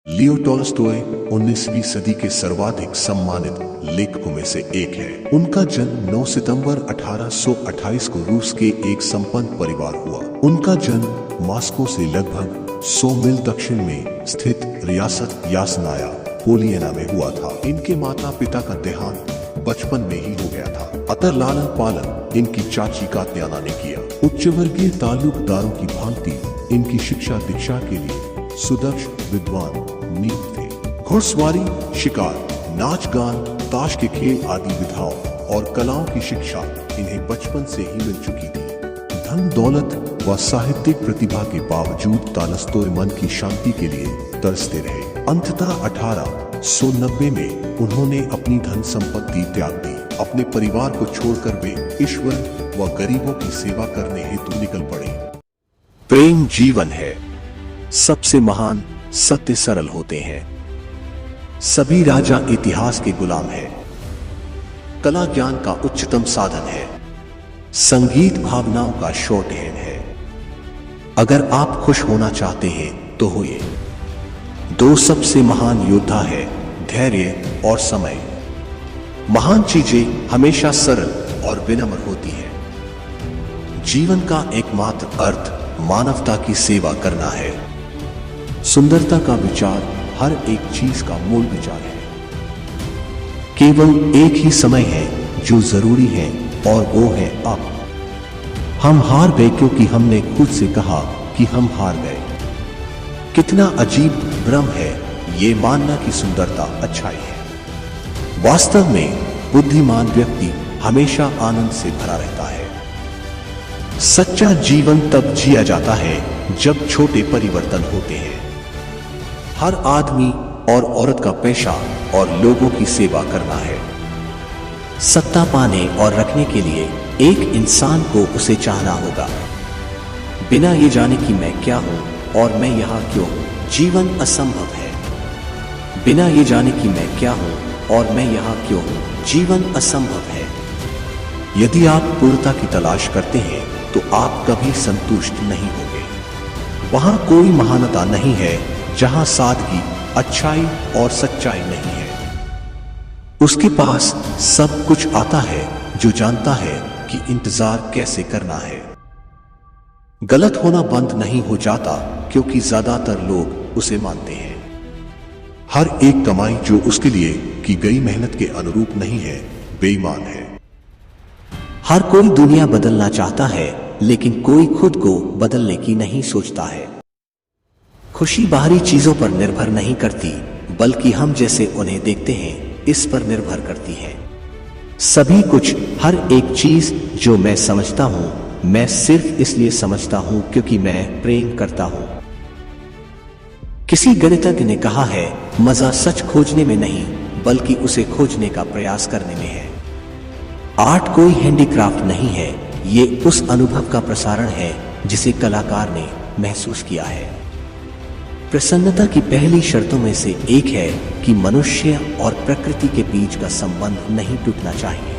Leo Tolstoy 19वीं सदी के सर्वाधिक सम्मानित लेखकों में से एक है। उनका जन्म 9 सितंबर 1828 को रूस के एक संपन्न परिवार हुआ। उनका जन्म मॉस्को से लगभग 100 मील दक्षिण में स्थित रियासत यासनाया पोलियाना में हुआ था। इनके माता पिता का देहांत बचपन में ही हो गया था, अतः लालन पालन इनकी चाची कात्याना ने किया। उच्च वर्गीय ताल्लुकदारों की भांति इनकी शिक्षा दीक्षा के लिए सुदक्ष विद्वान नियुक्त थे। घुड़सवारी, शिकार, नाच गान, ताश के खेल आदि विधाओं और कलाओं की शिक्षा इन्हें बचपन से ही मिल चुकी थी। धन दौलत व साहित्यिक प्रतिभा के बावजूद टॉल्स्टॉय मन की शांति के लिए तरसते रहे। अंततः 1890 में उन्होंने अपनी धन संपत्ति त्याग दी। अपने परिवार को छोड़कर वे ईश्वर व गरीबों की सेवा करने हेतु निकल पड़े। प्रेम जीवन है, सबसे महान सत्य सरल होते हैं। सभी राजा इतिहास के गुलाम हैं। कला ज्ञान का उच्चतम साधन है। संगीत भावनाओं का शॉर्टहैंड है। अगर आप खुश होना चाहते हैं तो होइए। दो सबसे महान योद्धा है धैर्य और समय। महान चीजें हमेशा सरल और विनम्र होती है। जीवन का एकमात्र अर्थ मानवता की सेवा करना है। सुंदरता का विचार हर एक चीज का मूल विचार है। केवल एक ही समय है जो जरूरी है और वो है अब। हम हार गए क्योंकि हमने खुद से कहा कि हम हार गए। कितना अजीब भ्रम है ये मानना कि सुंदरता अच्छाई है। वास्तव में बुद्धिमान व्यक्ति हमेशा आनंद से भरा रहता है। सच्चा जीवन तब जिया जाता है जब छोटे परिवर्तन होते हैं। हर आदमी और औरत का पेशा और लोगों की सेवा करना है। सत्ता पाने और रखने के लिए एक इंसान को उसे चाहना होगा, बिना ये जाने कि मैं क्या हूं और मैं यहां क्यों हूं। जीवन असंभव है। बिना ये जाने कि मैं क्या हूं और मैं यहां क्यों हूं। जीवन असंभव है। यदि आप पूर्णता की तलाश करते हैं तो आप कभी संतुष्ट नहीं होंगे। वहां कोई महानता नहीं है जहां सादगी, अच्छाई और सच्चाई नहीं है। उसके पास सब कुछ आता है जो जानता है कि इंतजार कैसे करना है। गलत होना बंद नहीं हो जाता क्योंकि ज्यादातर लोग उसे मानते हैं। हर एक कमाई जो उसके लिए की गई मेहनत के अनुरूप नहीं है बेईमान है। हर कोई दुनिया बदलना चाहता है लेकिन कोई खुद को बदलने की नहीं सोचता है। खुशी बाहरी चीजों पर निर्भर नहीं करती बल्कि हम जैसे उन्हें देखते हैं इस पर निर्भर करती है। सभी कुछ, हर एक चीज जो मैं समझता हूं मैं सिर्फ इसलिए समझता हूं क्योंकि मैं प्रेम करता हूं। किसी गणितज्ञ ने कहा है मजा सच खोजने में नहीं बल्कि उसे खोजने का प्रयास करने में है। आर्ट कोई हैंडीक्राफ्ट नहीं है, ये उस अनुभव का प्रसारण है जिसे कलाकार ने महसूस किया है। प्रसन्नता की पहली शर्तों में से एक है कि मनुष्य और प्रकृति के बीच का संबंध नहीं टूटना चाहिए।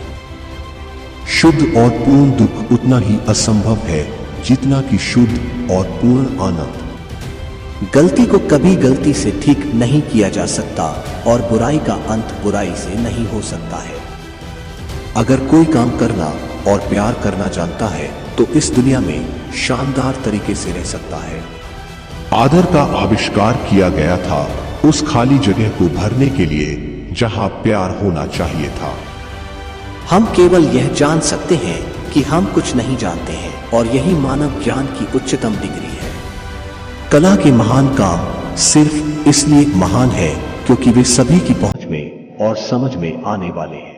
शुद्ध और पूर्ण दुख उतना ही असंभव है जितना कि शुद्ध और पूर्ण आनंद। गलती को कभी गलती से ठीक नहीं किया जा सकता और बुराई का अंत बुराई से नहीं हो सकता है। अगर कोई काम करना और प्यार करना जानता है तो इस दुनिया में शानदार तरीके से रह सकता है। आदर का आविष्कार किया गया था उस खाली जगह को भरने के लिए जहां प्यार होना चाहिए था। हम केवल यह जान सकते हैं कि हम कुछ नहीं जानते हैं और यही मानव ज्ञान की उच्चतम डिग्री है। कला के महान काम सिर्फ इसलिए महान है क्योंकि वे सभी की पहुंच में और समझ में आने वाले हैं।